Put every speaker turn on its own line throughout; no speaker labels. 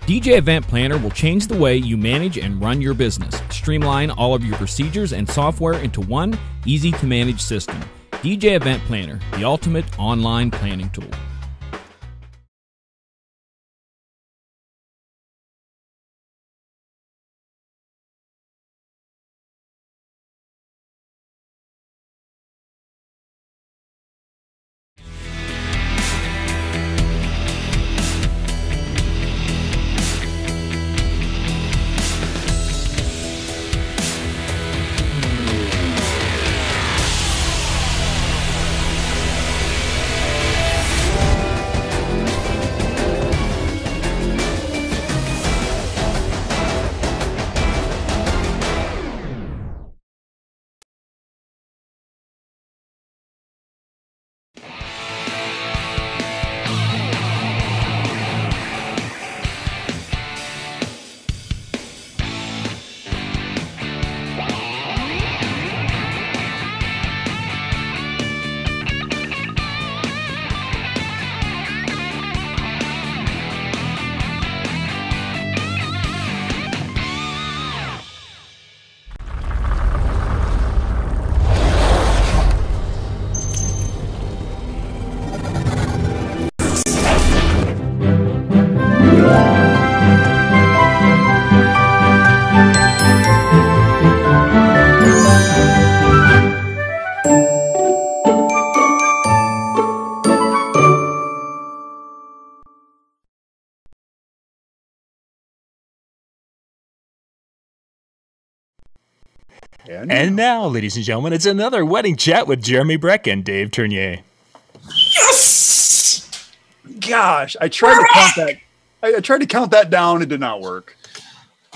DJ Event Planner will change the way you manage and run your business. Streamline all of your procedures and software into one easy-to-manage system. DJ Event Planner, the ultimate online planning tool.
And now, ladies and gentlemen, it's another wedding chat with Jeremy Brech and Dave Ternier.
Yes! Gosh, I tried to count that. I tried to count that down. It did not work.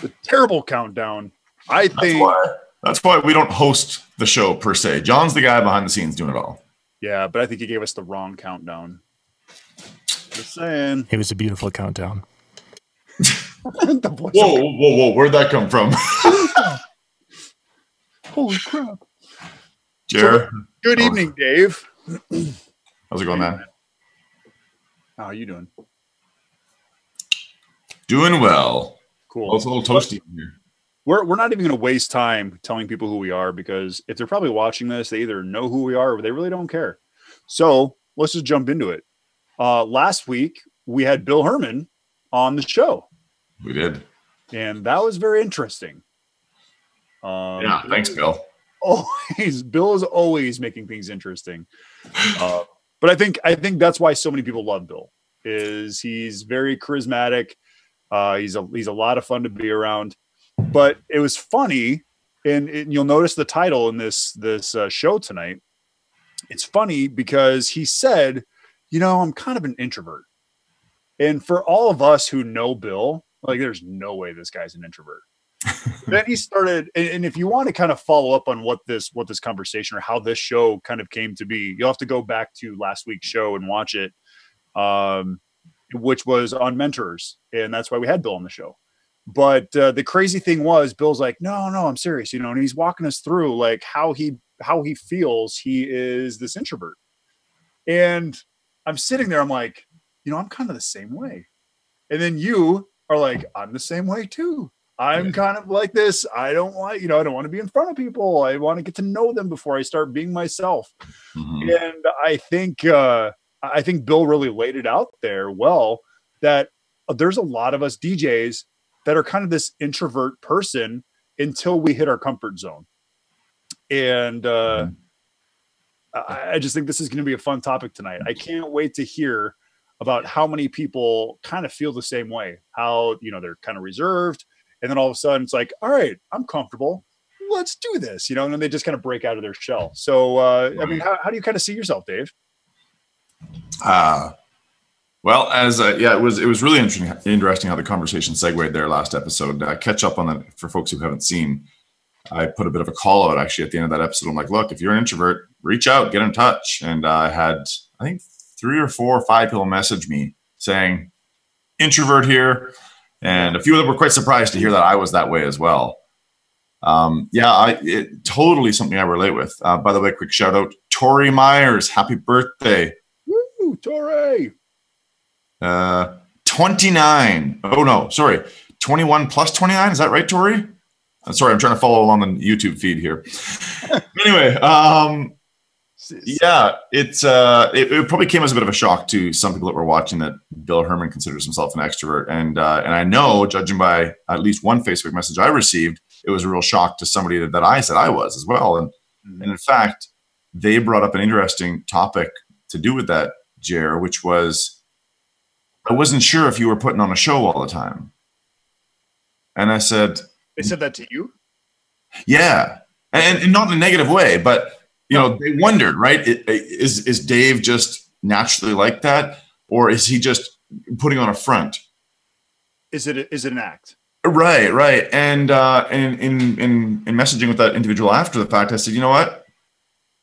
The terrible countdown. I think
that's why we don't host the show per se. John's the guy behind the scenes doing it all.
Yeah, but I think he gave us the wrong countdown. Just saying.
It was a beautiful countdown.
Whoa! Where'd that come from?
Holy crap.
Jer.
So, good evening, Dave.
How's it going, man?
How are you doing?
Doing well.
Cool.
Oh, it's a little toasty in here.
We're not even going to waste time telling people who we are, because if they're probably watching this, they either know who we are or they really don't care. So let's just jump into it. Last week, we had Bill Herman on the show.
We did.
And that was very interesting.
Yeah, thanks, Bill.
Bill is always making things interesting. But I think that's why so many people love Bill. Is he's very charismatic. He's a lot of fun to be around. But it was funny, and you'll notice the title in this show tonight. It's funny because he said, I'm kind of an introvert. And for all of us who know Bill, like, there's no way this guy's an introvert. Then he started, and if you want to kind of follow up on what this conversation or how this show kind of came to be, you'll have to go back to last week's show and watch it, which was on mentors, and that's why we had Bill on the show. But the crazy thing was, Bill's like, no, I'm serious, and he's walking us through like how he feels he is this introvert. And I'm sitting there, I'm like, I'm kind of the same way. And then you are like, I'm the same way too. I'm kind of like this. I don't want to be in front of people. I want to get to know them before I start being myself. Mm-hmm. And I think Bill really laid it out there well, that there's a lot of us DJs that are kind of this introvert person until we hit our comfort zone. And I just think this is going to be a fun topic tonight. I can't wait to hear about how many people kind of feel the same way, how, they're kind of reserved. And then all of a sudden it's like, all right, I'm comfortable. Let's do this, and then they just kind of break out of their shell. So, I mean, how do you kind of see yourself, Dave?
Well, it was really interesting how the conversation segued there last episode. Catch up on that for folks who haven't seen. I put a bit of a call out actually at the end of that episode. I'm like, look, if you're an introvert, reach out, get in touch. And I had, I think 3 or 4 or 5 people message me saying, introvert here. And a few of them were quite surprised to hear that I was that way as well. It totally something I relate with. By the way, quick shout out, Tori Myers, happy birthday.
Woo, Tori.
29. Oh, no, sorry. 21 plus 29. Is that right, Tori? Sorry, I'm trying to follow along the YouTube feed here. Anyway, yeah, it probably came as a bit of a shock to some people that were watching that Bill Herman considers himself an extrovert. And I know, judging by at least one Facebook message I received, it was a real shock to somebody that I said I was as well. And in fact, they brought up an interesting topic to do with that, Jer, which was, I wasn't sure if you were putting on a show all the time. And I said...
They said that to you?
Yeah. And not in a negative way, but, you know, they wondered, right? Is Dave just naturally like that? Or is he just putting on a front?
Is it an act?
Right, right. And in messaging with that individual after the fact, I said, you know what?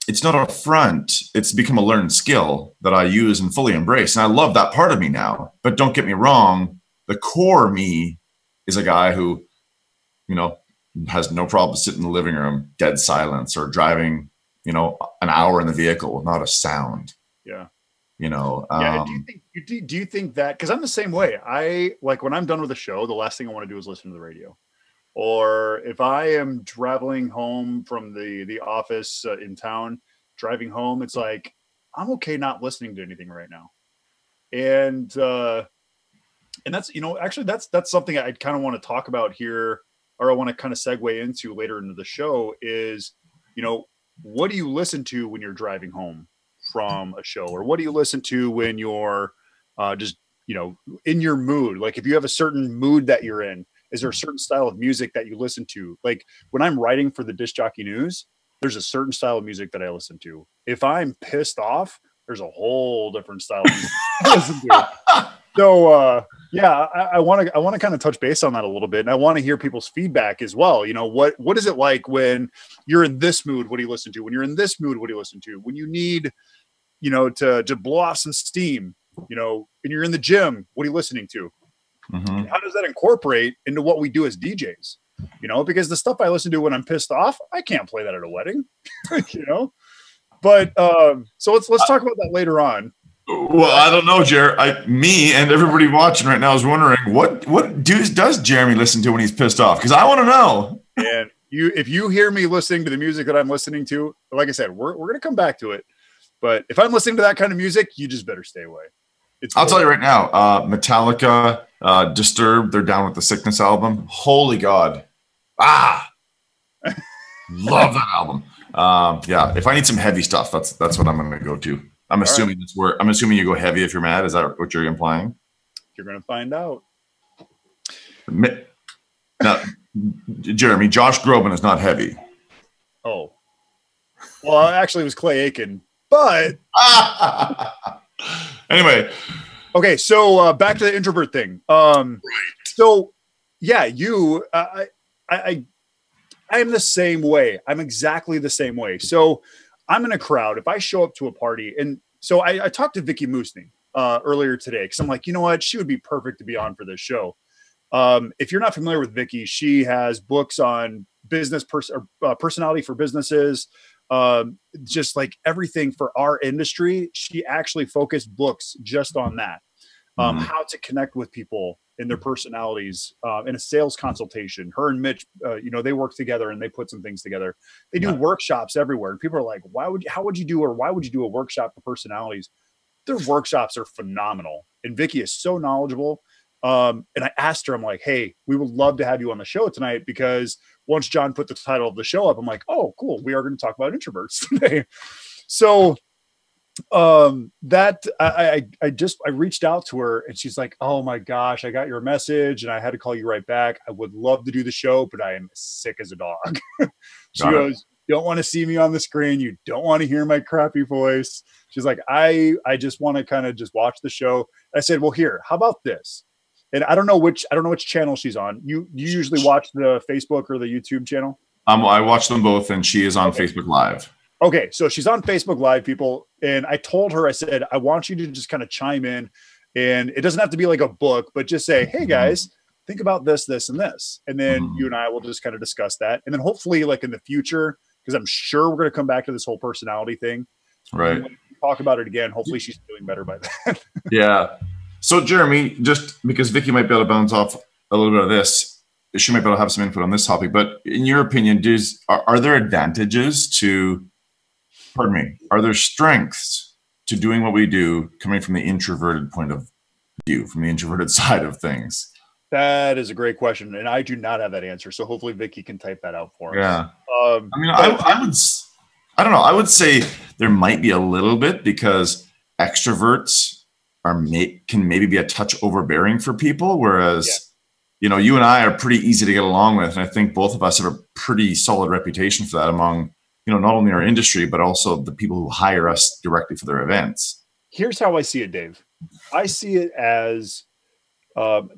It's not a front. It's become a learned skill that I use and fully embrace. And I love that part of me now. But don't get me wrong. The core me is a guy who, you know, has no problem sitting in the living room, dead silence, or driving, you know, an hour in the vehicle with not a sound.
Yeah.
You know.
Yeah. Do you think that? Because I'm the same way. I like when I'm done with a show, the last thing I want to do is listen to the radio. Or if I am traveling home from the office in town, driving home, it's like, I'm okay not listening to anything right now. And that's, you know, actually that's something I kind of want to talk about here, or I want to kind of segue into later into the show is, you know, what do you listen to when you're driving home from a show? Or what do you listen to when you're just, you know, in your mood? Like if you have a certain mood that you're in, is there a certain style of music that you listen to? Like when I'm writing for the Disc Jockey News, there's a certain style of music that I listen to. If I'm pissed off, there's a whole different style of music I listen to. So yeah, I want to kind of touch base on that a little bit, and I want to hear people's feedback as well. You know, what is it like when you're in this mood? What do you listen to? When you're in this mood, what do you listen to? When you need, you know, to blow off some steam, you know, and you're in the gym, what are you listening to? Mm-hmm. How does that incorporate into what we do as DJs? You know, because the stuff I listen to when I'm pissed off, I can't play that at a wedding, you know. But so let's talk about that later on.
Well, I don't know, Jer. Me and everybody watching right now is wondering what does Jeremy listen to when he's pissed off? Because I want to know.
And if you hear me listening to the music that I'm listening to, like I said, we're going to come back to it. But if I'm listening to that kind of music, you just better stay away.
I'll tell you right now, Metallica, Disturbed, they're down with the Sickness album. Holy God. Love that album. Yeah, if I need some heavy stuff, that's what I'm going to go to. I'm assuming that's where I'm assuming you go heavy if you're mad. Is that what you're implying?
You're going to find out.
Now, Jeremy, Josh Groban is not heavy.
Oh, well, actually, it was Clay Aiken, but
anyway.
Okay, so back to the introvert thing. Right. So, yeah, I am the same way. I'm exactly the same way. So I'm in a crowd. If I show up to a party, and so I talked to Vicky Moosney earlier today because I'm like, you know what? She would be perfect to be on for this show. If you're not familiar with Vicky, she has books on business personality for businesses, just like everything for our industry. She actually focused books just on that. How to connect with people and their personalities in a sales consultation. Her and Mitch, you know, they work together and they put some things together. They do workshops everywhere. And people are like, why would you do a workshop for personalities? Their workshops are phenomenal. And Vicky is so knowledgeable. And I asked her, I'm like, hey, we would love to have you on the show tonight, because once John put the title of the show up, I'm like, oh, cool. We are going to talk about introverts today. So that I reached out to her and she's like, oh my gosh, I got your message and I had to call you right back. I would love to do the show, but I am sick as a dog. She goes, you don't want to see me on the screen. You don't want to hear my crappy voice. She's like, I just want to kind of just watch the show. I said, well, here, how about this? And I don't know which channel she's on. You usually watch the Facebook or the YouTube channel?
I watch them both, and she is on Facebook Live.
Okay, so she's on Facebook Live, people. And I told her, I said, I want you to just kind of chime in. And it doesn't have to be like a book, but just say, hey, guys, think about this, this, and this. And then you and I will just kind of discuss that. And then hopefully, like in the future, because I'm sure we're going to come back to this whole personality thing.
Right.
Talk about it again. Hopefully she's doing better by then.
Yeah. So Jeremy, just because Vicky might be able to bounce off a little bit of this, she might be able to have some input on this topic, but in your opinion, are there advantages to, pardon me, are there strengths to doing what we do coming from the introverted point of view, from the introverted side of things?
That is a great question, and I do not have that answer. So hopefully Vicky can type that out for us.
Yeah. I mean, I don't know. I would say there might be a little bit, because extroverts can maybe be a touch overbearing for people, whereas you know, you and I are pretty easy to get along with, and I think both of us have a pretty solid reputation for that among, you know, not only our industry but also the people who hire us directly for their events.
Here's how I see it, Dave. I see it as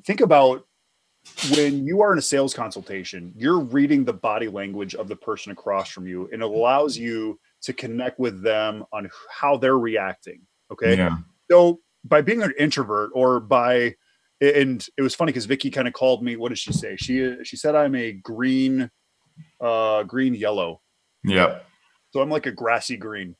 think about when you are in a sales consultation, you're reading the body language of the person across from you, and it allows you to connect with them on how they're reacting. Okay.
Yeah.
So by being an introvert, or by, and it was funny because Vicky kind of called me, what did she say? She said I'm a green yellow.
Yeah.
So I'm like a grassy green.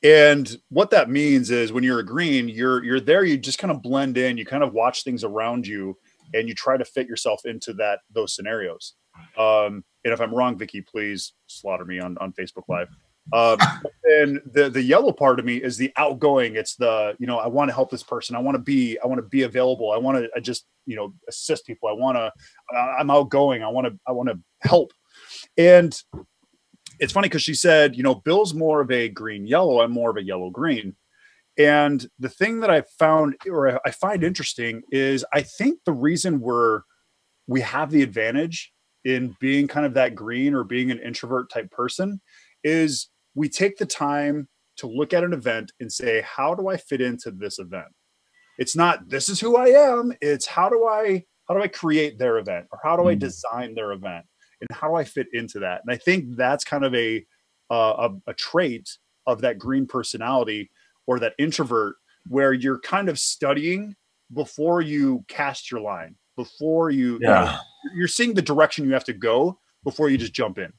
And what that means is when you're a green, you're there, you just kind of blend in, you kind of watch things around you, and you try to fit yourself into those scenarios. And if I'm wrong, Vicky, please slaughter me on Facebook Live. And the yellow part of me is the outgoing. It's the, you know, I want to help this person. I want to be available. I want to just, you know, assist people. I'm outgoing. I want to help. And it's funny because she said, you know, Bill's more of a green yellow. I'm more of a yellow green. And the thing that I found, or I find interesting, is I think the reason we have the advantage in being kind of that green, or being an introvert type person, is we take the time to look at an event and say, how do I fit into this event? It's not, this is who I am. It's how do I create their event, or how do I design their event, and how do I fit into that? And I think that's kind of a trait of that green personality, or that introvert, where you're kind of studying before you cast your line, before you're seeing the direction you have to go before you just jump in.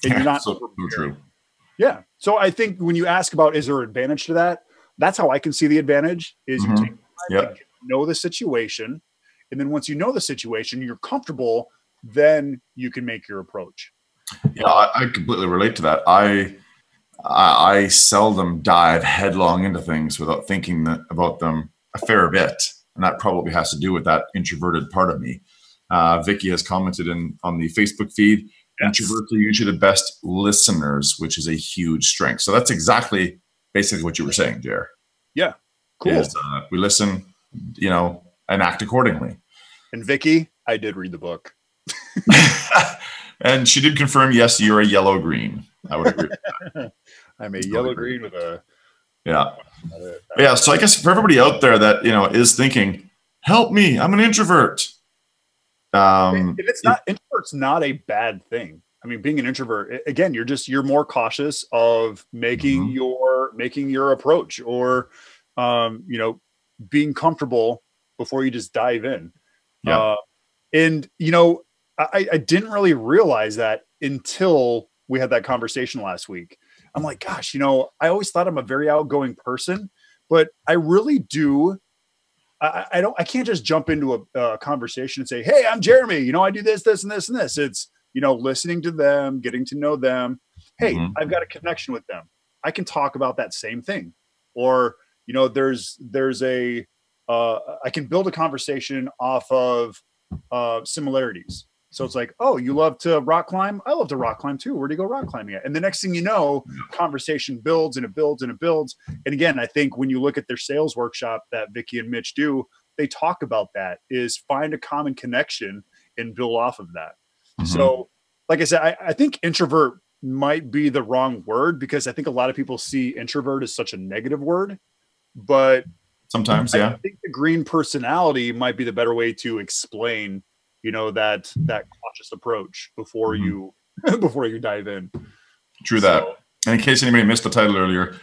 And you're not
so true.
Yeah. So I think when you ask about, is there an advantage to that? That's how I can see the advantage is you take time to know the situation. And then once you know the situation, you're comfortable, then you can make your approach.
Yeah, I completely relate to that. I seldom dive headlong into things without thinking about them a fair bit. And that probably has to do with that introverted part of me. Vicky has commented on the Facebook feed, introverts are usually the best listeners, which is a huge strength. So that's exactly basically what you were saying, Jer.
Yeah, cool.
Is, we listen, you know, and act accordingly.
And Vicky, I did read the book.
And she did confirm, yes, you're a yellow-green. I would agree with that.
I'm a yellow-green with a...
Yeah, so I guess for everybody out there that, you know, is thinking, help me, I'm an introvert.
Introvert's not a bad thing. I mean, being an introvert, again, you're more cautious of making your approach, or you know, being comfortable before you just dive in. And you know, I didn't really realize that until we had that conversation last week. I'm like, gosh, you know, I always thought I'm a very outgoing person, but I really do. I can't just jump into a conversation and say, hey, I'm Jeremy. You know, I do this, this, and this, and this. It's, you know, listening to them, getting to know them. Hey, I've got a connection with them. I can talk about that same thing. Or, you know, I can build a conversation off of similarities. So it's like, oh, you love to rock climb? I love to rock climb too. Where do you go rock climbing at? And the next thing you know, conversation builds and it builds and it builds. And again, I think when you look at their sales workshop that Vicky and Mitch do, they talk about that, is find a common connection and build off of that. So like I said, I think introvert might be the wrong word, because I think a lot of people see introvert as such a negative word, but
sometimes,
I think the green personality might be the better way to explain, you know, that cautious approach before you dive in.
True that. And in case anybody missed the title earlier,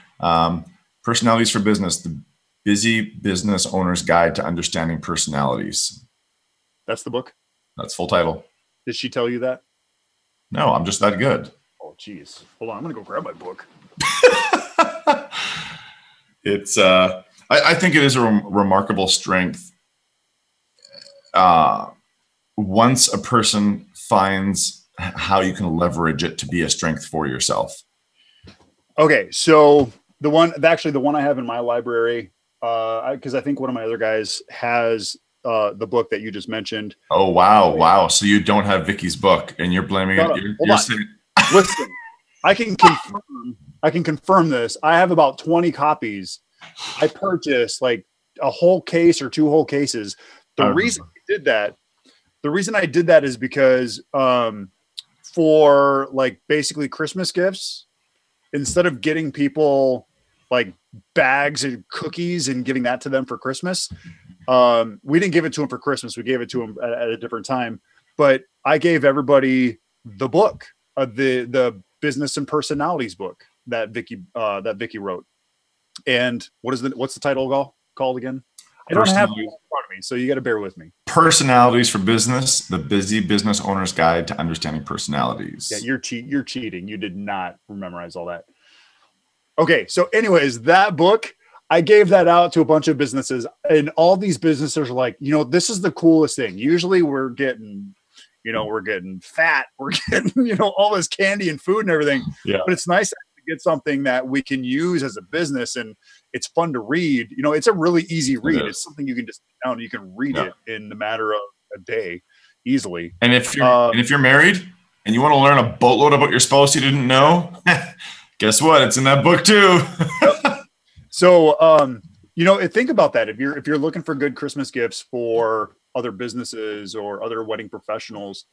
Personalities for Business, the Busy Business Owner's Guide to Understanding Personalities. That's
the book?
That's full title.
Did she tell you that?
No, I'm just that good.
Oh, geez. Hold on. I'm going to go grab my book.
It's, I think it is a remarkable strength. Once a person finds how you can leverage it to be a strength for yourself.
Okay, so the one I have in my library, because I think one of my other guys has the book that you just mentioned.
Oh wow! So you don't have Vicky's book, and you're blaming it. You're saying,
listen, I can confirm this. I have about 20 copies. I purchased like a whole case or 2 whole cases. The reason I did that is because for like basically Christmas gifts, instead of getting people like bags of cookies and giving that to them for Christmas, we didn't give it to them for Christmas. We gave it to them at a different time. But I gave everybody the book, the Business and Personalities book that Vicky wrote. And what's the title called again? I don't have it in front of me, so you got to bear with me.
Personalities for Business: The Busy Business Owner's Guide to Understanding Personalities.
Yeah, you're cheating. You did not memorize all that. Okay, so anyways, that book, I gave that out to a bunch of businesses, and all these businesses are like, this is the coolest thing. Usually we're getting fat, we're getting, all this candy and food and everything.
Yeah.
But it's nice to get something that we can use as a business, and it's fun to read. It's a really easy read. It's something you can just sit down and you can read it in the matter of a day easily.
And if you're married and you want to learn a boatload about your spouse you didn't know, guess what? It's in that book too.
So, think about that. If you're looking for good Christmas gifts for other businesses or other wedding professionals,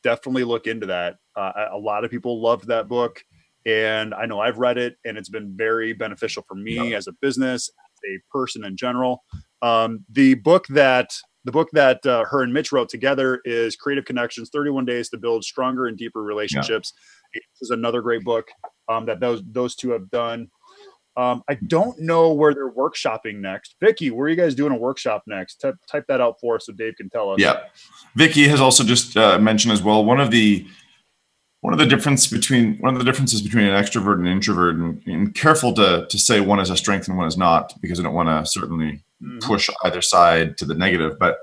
definitely look into that. A lot of people loved that book, and I know I've read it, and it's been very beneficial for me as a business, as a person in general. The book that her and Mitch wrote together is Creative Connections: 31 Days to Build Stronger and Deeper Relationships. This is another great book that those two have done. I don't know where they're workshopping next. Vicky, where are you guys doing a workshop next? Type that out for us so Dave can tell us.
Yeah. Vicky has also just mentioned as well, one of the differences between an extrovert and introvert, and careful to say one is a strength and one is not, because I don't want to certainly push either side to the negative, but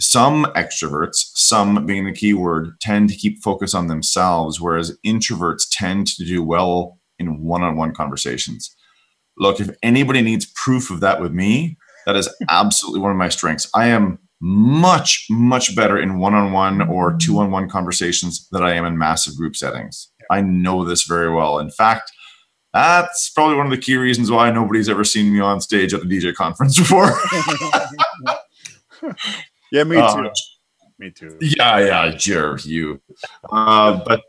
some extroverts, some being the key word, tend to keep focus on themselves, whereas introverts tend to do well in one-on-one conversations. Look, if anybody needs proof of that with me, that is absolutely one of my strengths. I am much, much better in one-on-one or two-on-one conversations than I am in massive group settings. I know this very well. In fact, that's probably one of the key reasons why nobody's ever seen me on stage at a DJ conference before.
Yeah, me too. Me too.
Yeah, Jer, you. But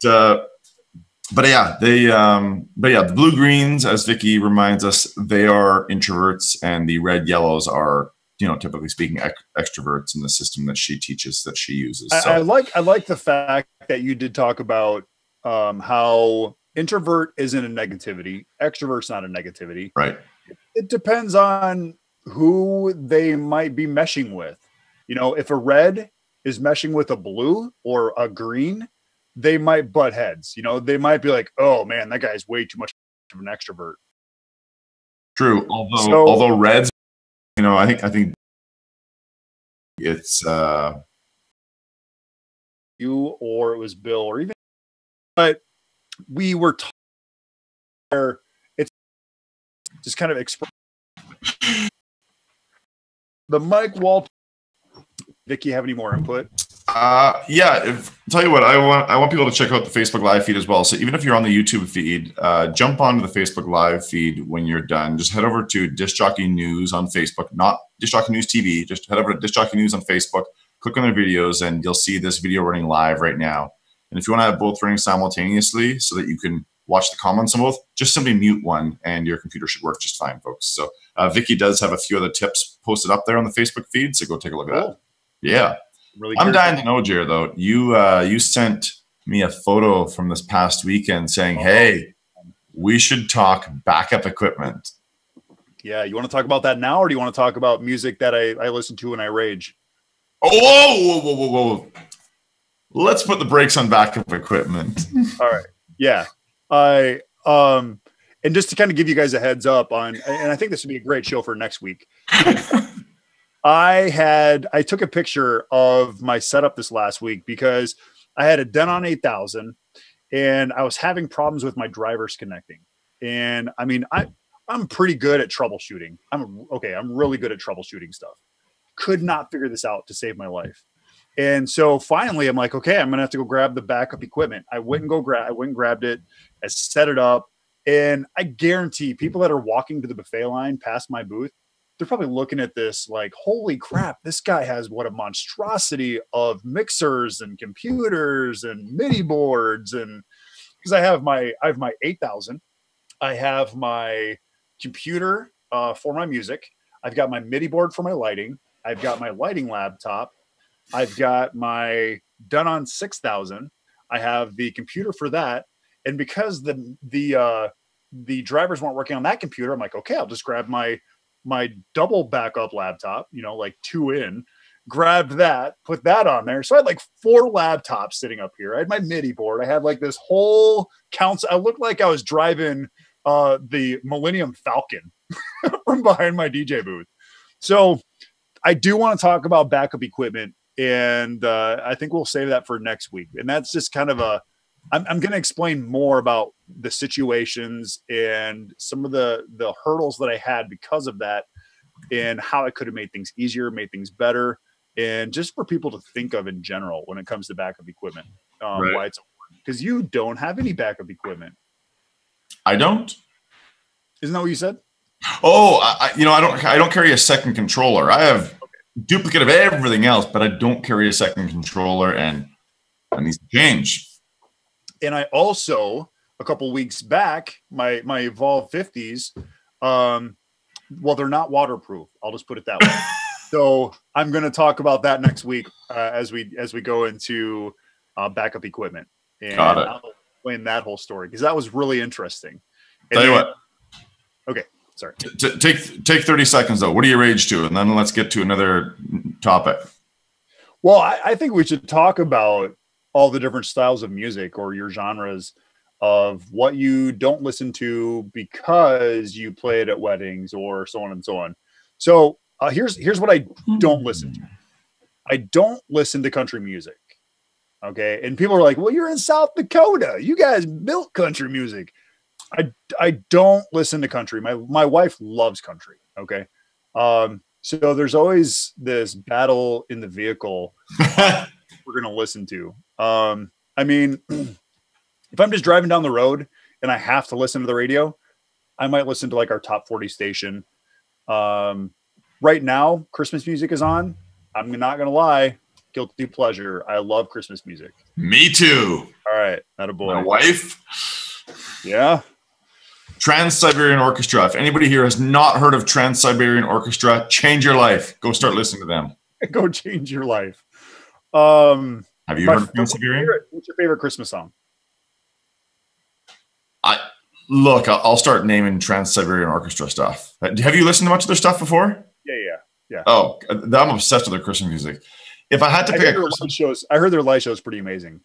yeah, the blue greens, as Vicky reminds us, they are introverts, and the red yellows are, typically speaking, extroverts in the system that she teaches, that she uses. So.
I like the fact that you did talk about how introvert isn't a negativity, extrovert's not a negativity.
Right.
It depends on who they might be meshing with. If a red is meshing with a blue or a green, they might butt heads. They might be like, "Oh man, that guy's way too much of an extrovert."
True. Although reds, I think it's
you, or it was Bill, or even, but we were where it's just kind of express the Mike Walt. Vicky, have any more input?
Yeah. Tell you what, I want people to check out the Facebook Live feed as well. So even if you're on the YouTube feed, jump onto the Facebook Live feed when you're done. Just head over to Disc Jockey News on Facebook, not Disc Jockey News TV. Just head over to Disc Jockey News on Facebook, click on their videos, and you'll see this video running live right now. And if you want to have both running simultaneously so that you can watch the comments on both, just simply mute one and your computer should work just fine, folks. So Vicky does have a few other tips posted up there on the Facebook feed, so go take a look at that. Yeah.
Really,
I'm dying to know, Jared, though. You sent me a photo from this past weekend saying, "Hey, we should talk backup equipment."
Yeah, you want to talk about that now, or do you want to talk about music that I listen to when I rage?
Oh, whoa. Let's put the brakes on backup equipment.
All right. Yeah. And just to kind of give you guys a heads up on, and I think this would be a great show for next week. I took a picture of my setup this last week because I had a Denon 8000 and I was having problems with my drivers connecting. And I mean, I'm pretty good at troubleshooting. I'm really good at troubleshooting stuff. Could not figure this out to save my life. And so finally I'm like, okay, I'm going to have to go grab the backup equipment. I went and grabbed it. I set it up. And I guarantee people that are walking to the buffet line past my booth, they're probably looking at this like, holy crap, this guy has what a monstrosity of mixers and computers and MIDI boards. And because I have my 8000, I have my computer for my music. I've got my MIDI board for my lighting. I've got my lighting laptop. I've got my Denon 6000. I have the computer for that. And because the drivers weren't working on that computer, I'm like, okay, I'll just grab my double backup laptop, like 2 in, grabbed that, put that on there. So I had like 4 laptops sitting up here. I had my MIDI board. I had like this whole council. I looked like I was driving the Millennium Falcon from behind my DJ booth. So I do want to talk about backup equipment, and I think we'll save that for next week. And that's just kind of I'm going to explain more about the situations and some of the hurdles that I had because of that and how I could have made things easier, made things better, and just for people to think of in general when it comes to backup equipment, why it's important. Because you don't have any backup equipment.
I don't.
Isn't that what you said?
Oh, I don't carry a second controller. I have duplicate of everything else, but I don't carry a second controller, and that needs to change.
And I also, a couple weeks back, my Evolve 50s, well, they're not waterproof. I'll just put it that way. So I'm going to talk about that next week as we go into backup equipment. And I'll explain that whole story because that was really interesting. And
Tell you what.
Okay, sorry.
Take 30 seconds, though. What do you rage to? And then let's get to another topic.
Well, I think we should talk about all the different styles of music or your genres of what you don't listen to because you play it at weddings or so on and so on. So here's what I don't listen to. I don't listen to country music. Okay. And people are like, well, you're in South Dakota. You guys built country music. I don't listen to country. My wife loves country. Okay. So there's always this battle in the vehicle we're going to listen to. I mean, if I'm just driving down the road and I have to listen to the radio, I might listen to like our top 40 station. Right now, Christmas music is on. I'm not going to lie. Guilty pleasure. I love Christmas music.
Me too.
All right. Attaboy.
My wife.
Yeah.
Trans-Siberian Orchestra. If anybody here has not heard of Trans-Siberian Orchestra, change your life. Go start listening to them.
Go change your life.
Have you heard of Trans-Siberian?
What's your favorite Christmas song?
I'll start naming Trans-Siberian Orchestra stuff. Have you listened to much of their stuff before?
Yeah.
Oh, I'm obsessed with their Christmas music. If I had to pick
I heard their live show is pretty amazing.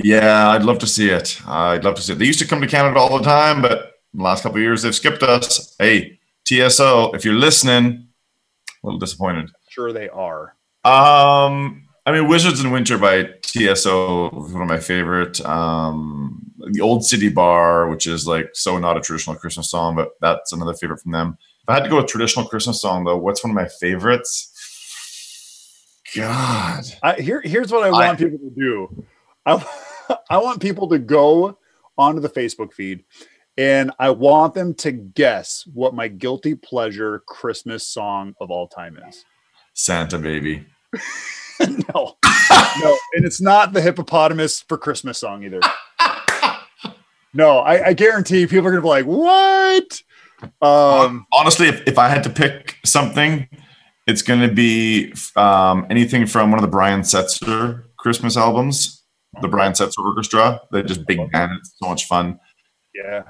Yeah, I'd love to see it. They used to come to Canada all the time, but in the last couple of years, they've skipped us. Hey, TSO, if you're listening, a little disappointed.
Sure they are.
I mean, Wizards in Winter by TSO was one of my favorite. The Old City Bar, which is like so not a traditional Christmas song, but that's another favorite from them. If I had to go with traditional Christmas song, though, what's one of my favorites? God.
Here's what I want people to do. I want people to go onto the Facebook feed, and I want them to guess what my guilty pleasure Christmas song of all time is.
Santa Baby.
No, and it's not the Hippopotamus for Christmas song either. No, I guarantee people are gonna be like, "What?"
Honestly, if I had to pick something, it's gonna be anything from one of the Brian Setzer Christmas albums, the Brian Setzer Orchestra. They're just big band. It's so much fun.
Yeah.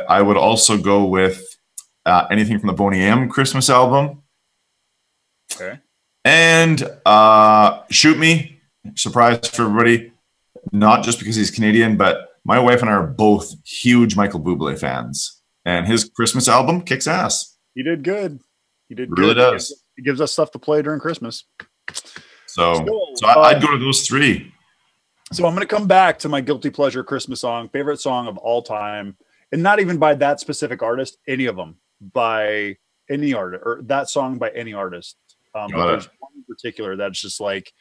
I would also go with anything from the Boney M Christmas album.
Okay.
And Shoot Me, surprise for everybody, not just because he's Canadian, but My wife and I are both huge Michael Bublé fans, and his Christmas album kicks ass.
He did good. He did
really
good.
Does.
He gives us stuff to play during Christmas.
So I'd go to those three.
So I'm going to come back to my guilty pleasure Christmas song, favorite song of all time, and not even by that specific artist, any of them, by any artist, or that song by any artist. But there's one in particular that's just like,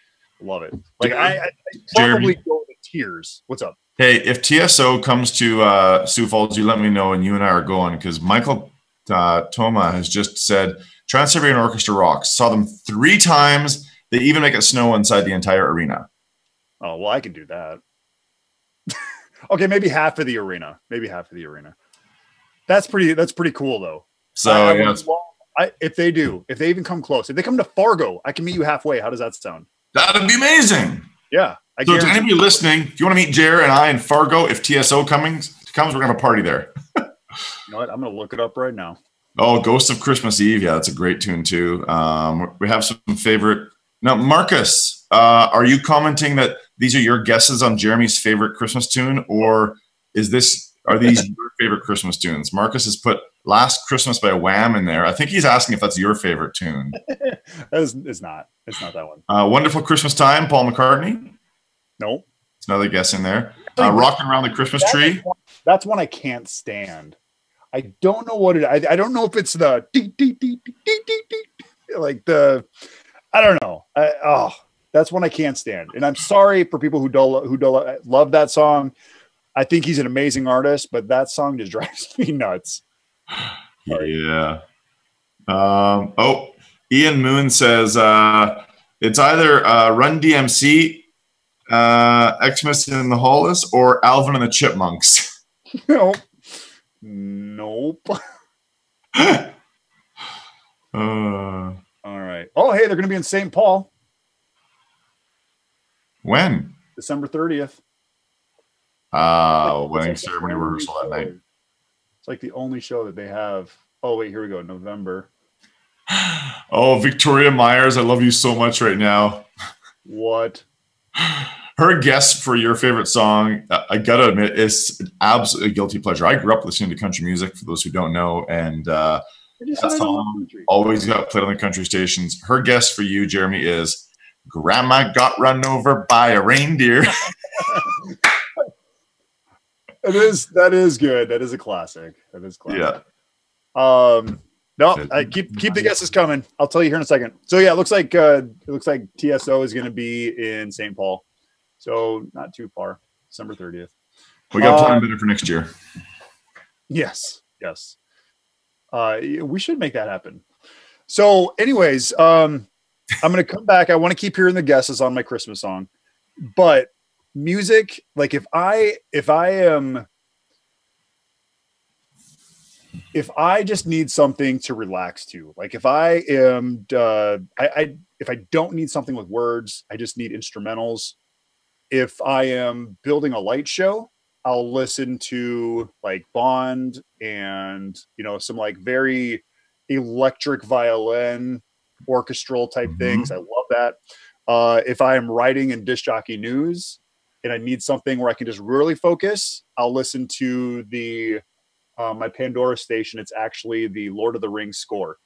love it. Like I probably go to tears. What's up?
Hey, if TSO comes to Sioux Falls, you let me know, and you and I are going, because Michael Toma has just said Trans-Siberian Orchestra rocks. Saw them 3 times. They even make it snow inside the entire arena.
Oh, well, I can do that. Okay, maybe half of the arena. That's pretty cool, though.
So
if they even come close, if they come to Fargo, I can meet you halfway. How does that sound?
That'd be amazing.
Yeah.
So to anybody listening, if you want to meet Jer and I in Fargo, if TSO comes, we're going to party there.
You know what? I'm going to look it up right now.
Oh, Ghost of Christmas Eve. Yeah, that's a great tune too. We have some favorite. Now, Marcus, are you commenting that these are your guesses on Jeremy's favorite Christmas tune, or are these your favorite Christmas tunes? Marcus has put Last Christmas by Wham in there. I think he's asking if that's your favorite tune.
It's not that one.
Wonderful Christmas Time, Paul McCartney.
Nope.
It's another guess in there. Rocking Around the Christmas Tree.
That's one I can't stand. I don't know what it. I don't know if it's the like the. I don't know. That's one I can't stand. And I'm sorry for people who don't love that song. I think he's an amazing artist, but that song just drives me nuts.
Yeah. Ian Moon says it's either Run DMC, Xmas in the Hollis, or Alvin and the Chipmunks.
Nope. All right. Oh, hey, they're going to be in St. Paul.
When?
December 30th.
Wedding ceremony rehearsal that night.
It's like the only show that they have. Oh, wait, here we go. November.
Oh, Victoria Myers, I love you so much right now.
What?
Her guess for your favorite song, I gotta admit, is an absolute guilty pleasure. I grew up listening to country music, for those who don't know, and that song always got played on the country stations. Her guess for you, Jeremy, is Grandma Got Run Over by a Reindeer.
That is good. That is a classic. Yeah. No, keep the guesses coming. I'll tell you here in a second. So yeah, it looks like TSO is going to be in St. Paul, so not too far. December 30th.
We got plan better for next year.
Yes. We should make that happen. So, anyways, I'm going to come back. I want to keep hearing the guesses on my Christmas song, but music, like if I just need something to relax to, like if I don't need something with words, I just need instrumentals. If I am building a light show, I'll listen to like Bond and, some like very electric violin, orchestral type things. I love that. If I am writing in disc jockey news and I need something where I can just really focus, I'll listen to my Pandora station. It's actually the Lord of the Rings score.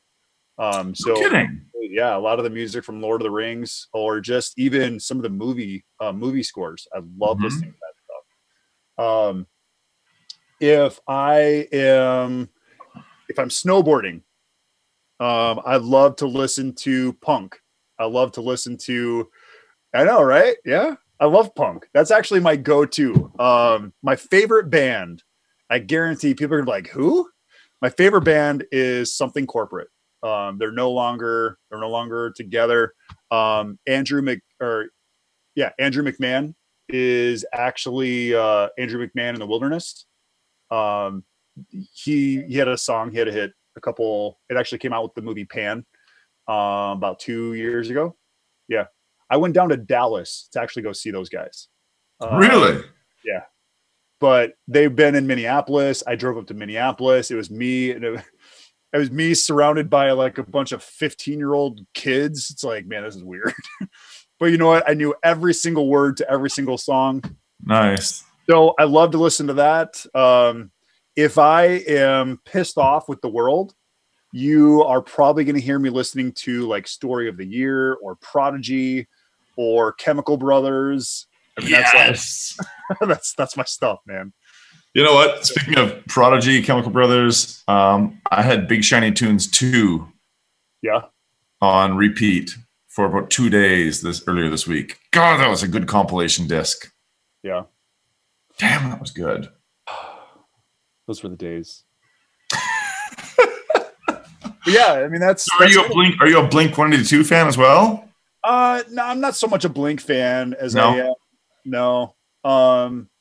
No
kidding.
Yeah, a lot of the music from Lord of the Rings, or just even some of the movie scores. I love listening to that stuff. If I'm snowboarding, I love to listen to punk. I love to listen to, I know, right? Yeah. I love punk. That's actually my go-to. My favorite band, I guarantee people are gonna be like, who? My favorite band is Something Corporate. They're no longer together. Andrew McMahon is actually Andrew McMahon in the Wilderness. He had a song, he had a hit a couple, it actually came out with the movie Pan about 2 years ago. Yeah. I went down to Dallas to actually go see those guys.
Really?
Yeah. But they've been in Minneapolis. I drove up to Minneapolis. It was me, and it was me surrounded by like a bunch of 15-year-old kids. It's like, man, this is weird. But you know what? I knew every single word to every single song.
Nice.
So I love to listen to that. If I am pissed off with the world, you are probably going to hear me listening to like Story of the Year or Prodigy or Chemical Brothers. I mean,
Yes.
that's my stuff, man.
You know what? Speaking of Prodigy, Chemical Brothers, I had Big Shiny Tunes 2 on repeat for about 2 days earlier this week. God, that was a good compilation disc.
Yeah.
Damn, that was good.
Those were the days. Yeah, I mean that's.
So are you a Blink 182 fan as well?
No, I'm not so much a Blink fan as I am. No.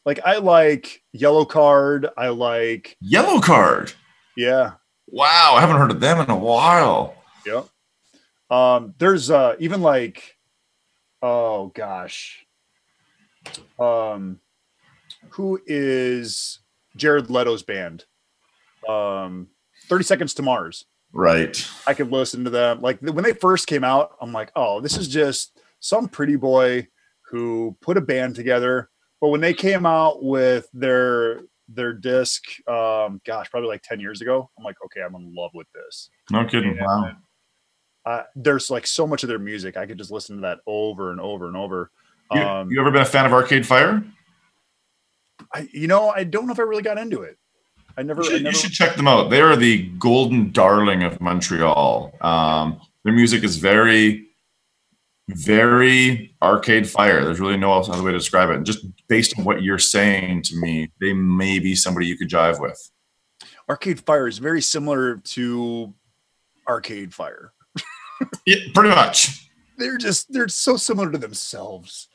Like I like Yellow Card. I like
Yellow Card.
Yeah.
Wow, I haven't heard of them in a while.
Yeah. There's even like, oh gosh. Who is Jared Leto's band? 30 Seconds to Mars.
Right.
I could listen to them. Like when they first came out, I'm like, oh, this is just some pretty boy who put a band together. But when they came out with their disc, gosh, probably like 10 years ago, I'm like, okay, I'm in love with this.
No kidding.
And, wow. There's like so much of their music. I could just listen to that over and over and over.
You ever been a fan of Arcade Fire?
I don't know if I really got into it.
You should check them out. They are the golden darling of Montreal. Their music is very, very Arcade Fire. There's really no other way to describe it. And just based on what you're saying to me, they may be somebody you could jive with.
Arcade Fire is very similar to Arcade Fire.
Yeah, pretty much.
They're so similar to themselves.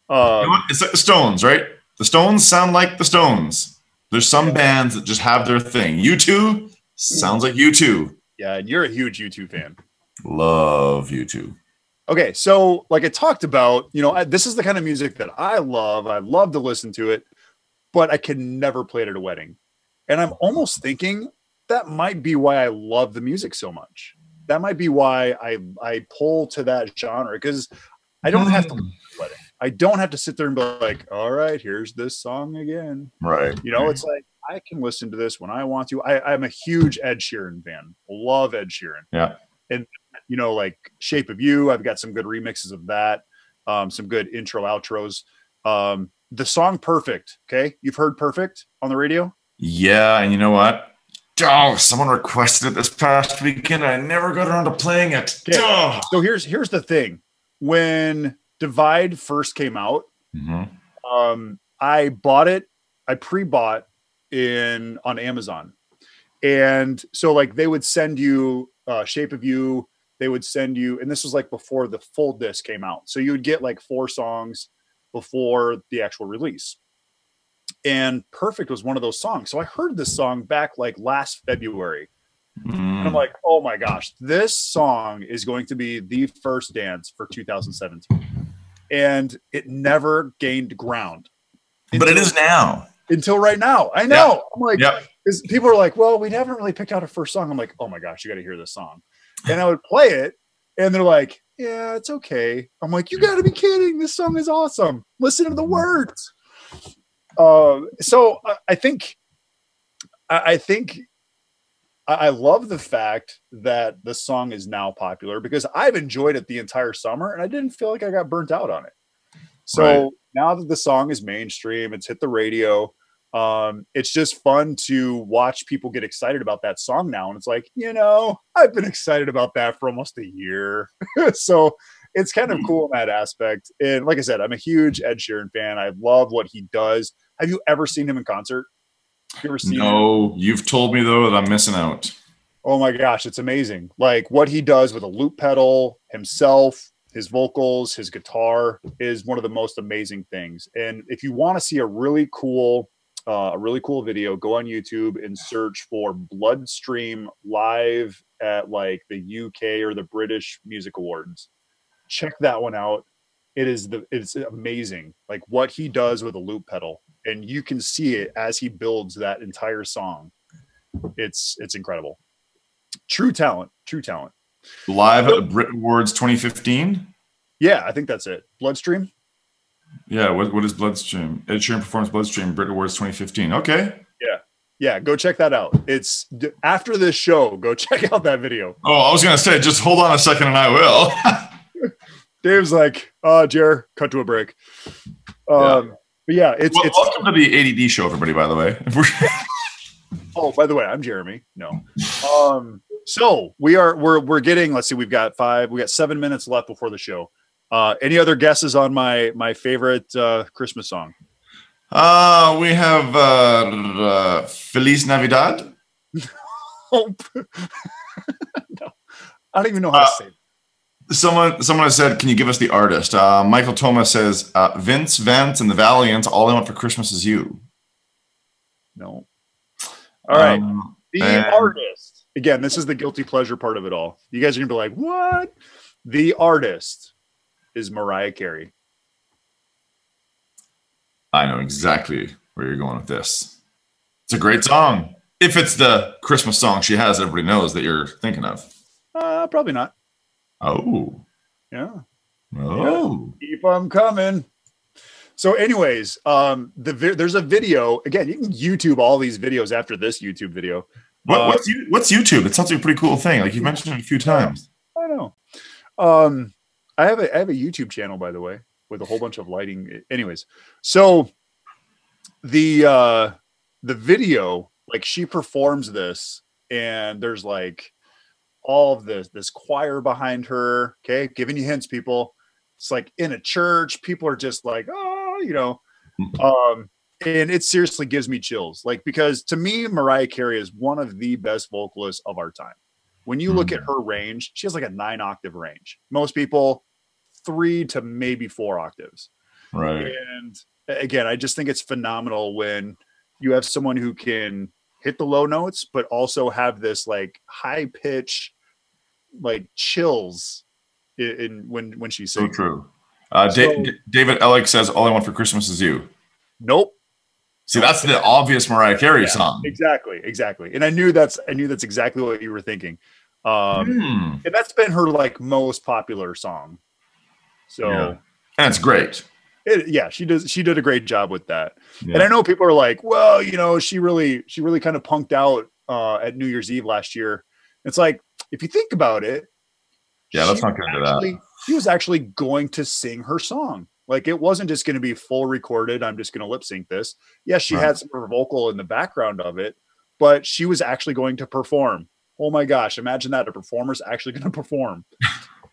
You know what? It's like the Stones, right? The Stones sound like the Stones. There's some bands that just have their thing. U2 sounds like U2.
Yeah, and you're a huge U2 fan.
Love U2.
Okay, so like I talked about, this is the kind of music that I love. I love to listen to it, but I can never play it at a wedding. And I'm almost thinking that might be why I love the music so much. That might be why I pull to that genre, because I don't have to listen to a wedding. I don't have to sit there and be like, all right, here's this song again.
Right.
It's like I can listen to this when I want to. I'm a huge Ed Sheeran fan. Love Ed Sheeran.
Yeah.
And, like Shape of You, I've got some good remixes of that. Some good intro outros. The song Perfect. Okay. You've heard Perfect on the radio?
Yeah. And you know what? Oh, someone requested it this past weekend. I never got around to playing it.
Okay. Oh. So here's the thing. When Divide first came out, I bought it. I pre-bought on Amazon. And so like they would send you Shape of You. They would send you, and this was like before the full disc came out. So you would get like 4 songs before the actual release. And Perfect was one of those songs. So I heard this song back like last February. And I'm like, oh my gosh, this song is going to be the first dance for 2017. And it never gained ground.
But it is now.
Until right now. I know.
Yep.
I'm like, because people are like, well, we haven't really picked out a first song. I'm like, oh my gosh, you got to hear this song. And I would play it. And they're like, yeah, it's okay. I'm like, you got to be kidding. This song is awesome. Listen to the words. So I think I love the fact that the song is now popular because I've enjoyed it the entire summer and I didn't feel like I got burnt out on it. So now that the song is mainstream, it's hit the radio. It's just fun to watch people get excited about that song now. And it's like, I've been excited about that for almost a year. So it's kind of cool in that aspect. And like I said, I'm a huge Ed Sheeran fan. I love what he does. Have you ever seen him in concert? You ever seen him?
You've told me though that I'm missing out.
Oh my gosh, it's amazing. Like what he does with a loop pedal, himself, his vocals, his guitar is one of the most amazing things. And if you want to see a really cool video, go on YouTube and search for Bloodstream live at like the UK or the British Music Awards. Check that one out. It's amazing. Like what he does with a loop pedal, and you can see it as he builds that entire song. It's incredible. True talent.
Live at the Brit Awards 2015.
Yeah, I think that's it. Bloodstream.
Yeah, what is Bloodstream? Ed Sheeran performs Bloodstream, Brit Awards 2015. Okay.
Yeah, go check that out. It's after this show. Go check out that video.
Oh, I was gonna say, just hold on a second, and I will.
Dave's like, "Oh, Jer, cut to a break." But yeah, it's
welcome to the ADD show, everybody. By the way.
Oh, by the way, I'm Jeremy. No. So we're getting. Let's see, we got 7 minutes left before the show. Any other guesses on my favorite Christmas song?
We have Feliz Navidad.
No, I don't even know how to say it.
Someone has said, "Can you give us the artist?" Michael Thomas says, "Vince Vance and the Valiants. All I Want for Christmas Is You."
No. All right. The artist. Again, this is the guilty pleasure part of it all. You guys are gonna be like, "What?" The artist is Mariah Carey.
I know exactly where you're going with this. It's a great song. If it's the Christmas song she has, everybody knows that you're thinking of.
Probably not.
Oh.
Yeah.
Oh.
Yeah. Keep on coming. So anyways, there's a video. Again, you can YouTube all these videos after this YouTube video.
What's YouTube? It sounds like a pretty cool thing. Like you mentioned it a few times.
I know. I have a YouTube channel, by the way, with a whole bunch of lighting. Anyways, so the video, like she performs this, and there's like all of this choir behind her. Okay, giving you hints, people. It's like in a church. People are just like, oh, you know. And it seriously gives me chills. Like, because to me, Mariah Carey is one of the best vocalists of our time. When you look at her range, she has like a 9-octave range. Most people 3 to maybe 4 octaves.
Right.
And again, I just think it's phenomenal when you have someone who can hit the low notes, but also have this like high pitch, like chills in when she sings.
So true. David Ellick says, "All I Want for Christmas Is You."
Nope.
See, that's the obvious Mariah Carey song.
Exactly. And I knew that's exactly what you were thinking. And that's been her like most popular song. So
and it's great.
She did a great job with that. Yeah. And I know people are like, well, you know, she really kind of punked out at New Year's Eve last year. It's like, if you think about it,
let's not get into that.
She was actually going to sing her song. Like, it wasn't just going to be full recorded. I'm just going to lip sync this. Yes, she had some of her vocal in the background of it, but she was actually going to perform. Oh my gosh. Imagine that. A performer's actually going to perform.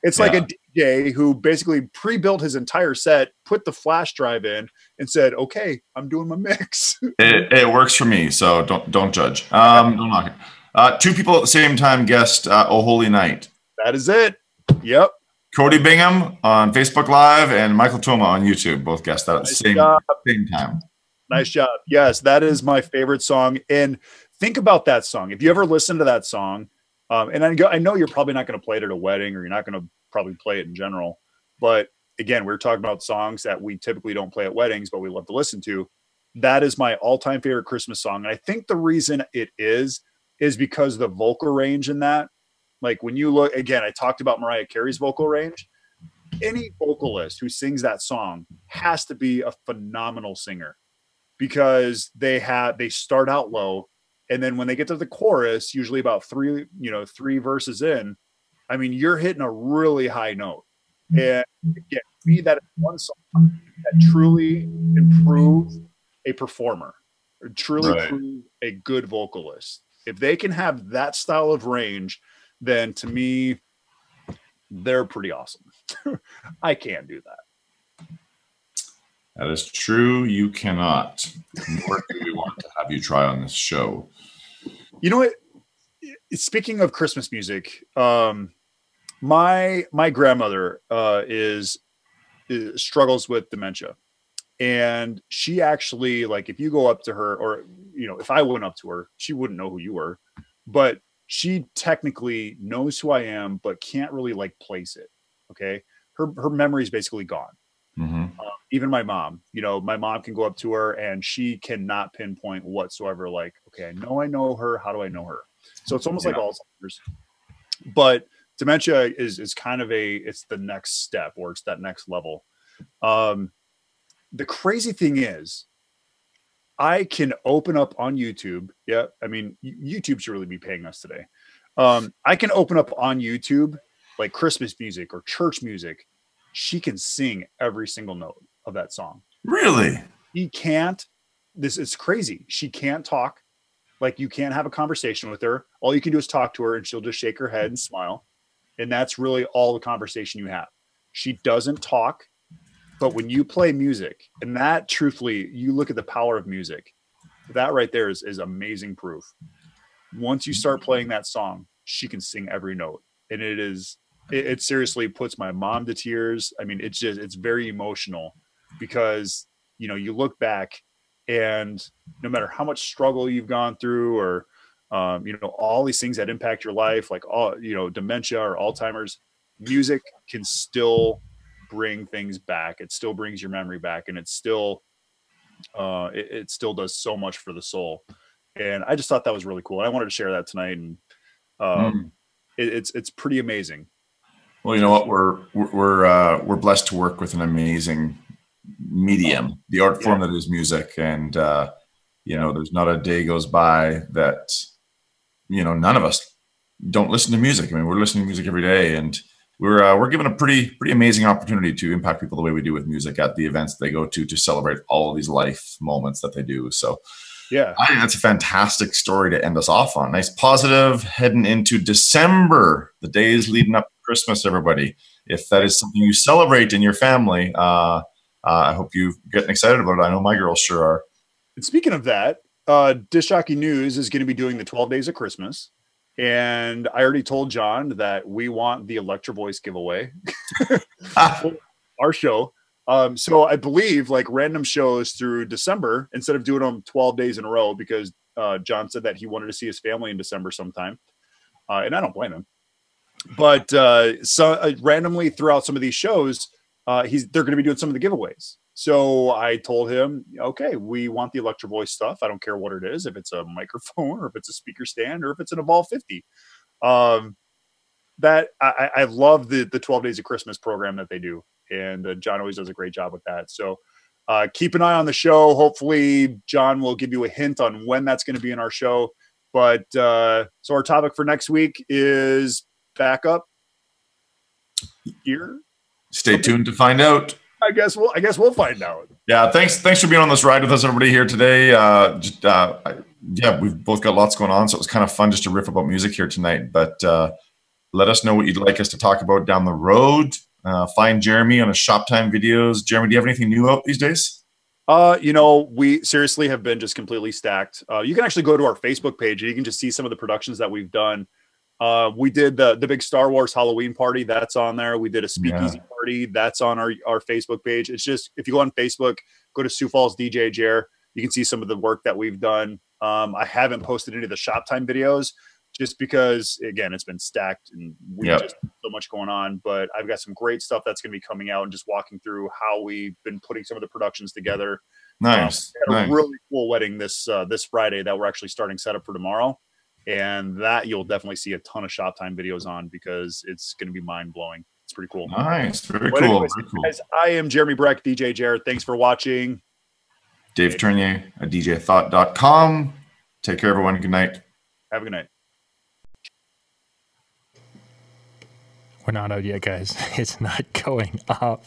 It's like a DJ who basically pre-built his entire set, put the flash drive in, and said, okay, I'm doing my mix.
It works for me. So don't judge. Don't knock it. 2 people at the same time guessed Oh Holy Night.
That is it. Yep.
Cody Bingham on Facebook Live and Michael Toma on YouTube both guessed that at the same time.
Nice job. Yes, that is my favorite song. And think about that song. If you ever listen to that song, and I know you're probably not going to play it at a wedding, or you're not going to probably play it in general. But again, we're talking about songs that we typically don't play at weddings, but we love to listen to. That is my all-time favorite Christmas song. And I think the reason it is because the vocal range in that. Like, when you look, again, I talked about Mariah Carey's vocal range. Any vocalist who sings that song has to be a phenomenal singer, because they start out low, and then when they get to the chorus, usually about 3 verses in, I mean, you're hitting a really high note. And again, to me, that is one song that truly improves a performer, or truly improves a good vocalist. If they can have that style of range, then to me, they're pretty awesome. I can't do that.
That is true. You cannot. Nor do we want to have you try on this show.
You know what? Speaking of Christmas music, my grandmother struggles with dementia, and she actually, like, if you go up to her, or if I went up to her, she wouldn't know who you were, but she technically knows who I am, but can't really like place it. Okay. Her memory is basically gone.
Mm-hmm.
Even my mom, my mom can go up to her and she cannot pinpoint whatsoever. Like, okay, I know her. How do I know her? So it's almost like Alzheimer's, but dementia is kind of it's the next step, or it's that next level. the crazy thing is, I can open up on YouTube. Yeah, I mean, YouTube should really be paying us today. I can open up on YouTube like Christmas music or church music. She can sing every single note of that song.
Really?
He can't. This is crazy. She can't talk. Like, you can't have a conversation with her. All you can do is talk to her, and she'll just shake her head and smile. And that's really all the conversation you have. She doesn't talk, but when you play music, and that, truthfully, you look at the power of music, that right there is amazing proof. Once you start playing that song, she can sing every note. And it seriously puts my mom to tears. I mean, it's very emotional because, you know, you look back and no matter how much struggle you've gone through or, you know, all these things that impact your life, like all, you know, dementia or Alzheimer's, music can still bring things back. It still brings your memory back, and it still does so much for the soul. And I just thought that was really cool. And I wanted to share that tonight. And it's pretty amazing.
Well, you know what? We're blessed to work with an amazing medium, the art form that is music. And you know, there's not a day goes by that, you know, none of us don't listen to music. I mean, we're listening to music every day, and we're given a pretty amazing opportunity to impact people the way we do with music at the events they go to celebrate all of these life moments that they do. So yeah, I think that's a fantastic story to end us off on. Nice positive heading into December, the days leading up to Christmas, everybody. If that is something you celebrate in your family, I hope you're getting excited about it. I know my girls sure are.
And speaking of that, Disc Jockey News is going to be doing the 12 Days of Christmas. And I already told John that we want the Electro Voice giveaway. Our show. So I believe like random shows through December, instead of doing them 12 days in a row, because John said that he wanted to see his family in December sometime. And I don't blame him. But randomly throughout some of these shows, they're going to be doing some of the giveaways. So I told him, okay, we want the Electro Voice stuff. I don't care what it is, if it's a microphone or if it's a speaker stand or if it's an Evolve 50. That I love the 12 Days of Christmas program that they do. And John always does a great job with that. So keep an eye on the show. Hopefully John will give you a hint on when that's going to be in our show. But so our topic for next week is backup gear.
Stay tuned to find out.
I guess we'll find out.
Yeah, thanks for being on this ride with us, everybody, here today. Yeah, we've both got lots going on, so it was kind of fun just to riff about music here tonight. But let us know what you'd like us to talk about down the road. Find Jeremy on his Shop Time videos. Jeremy, do you have anything new out these days?
You know, we seriously have been just completely stacked. You can actually go to our Facebook page and you can just see some of the productions that we've done. We did the big Star Wars Halloween party, that's on there. We did a speakeasy party, that's on our Facebook page. It's just, if you go on Facebook, go to Sioux Falls DJ Jer, you can see some of the work that we've done. I haven't posted any of the Shop Time videos just because, again, it's been stacked and we just have so much going on. But I've got some great stuff that's going to be coming out and just walking through how we've been putting some of the productions together.
Nice.
We had a really cool wedding this Friday that we're actually starting setup for tomorrow. And that you'll definitely see a ton of Shop Time videos on because it's going to be mind-blowing. It's pretty cool.
Nice. Very
but
cool.
Anyways,
very cool.
Guys, I am Jeremy Brech, DJ Jared. Thanks for watching.
Dave Ternier at DJThought.com. Take care, everyone. Good night.
Have a good night.
We're not out yet, guys. It's not going up.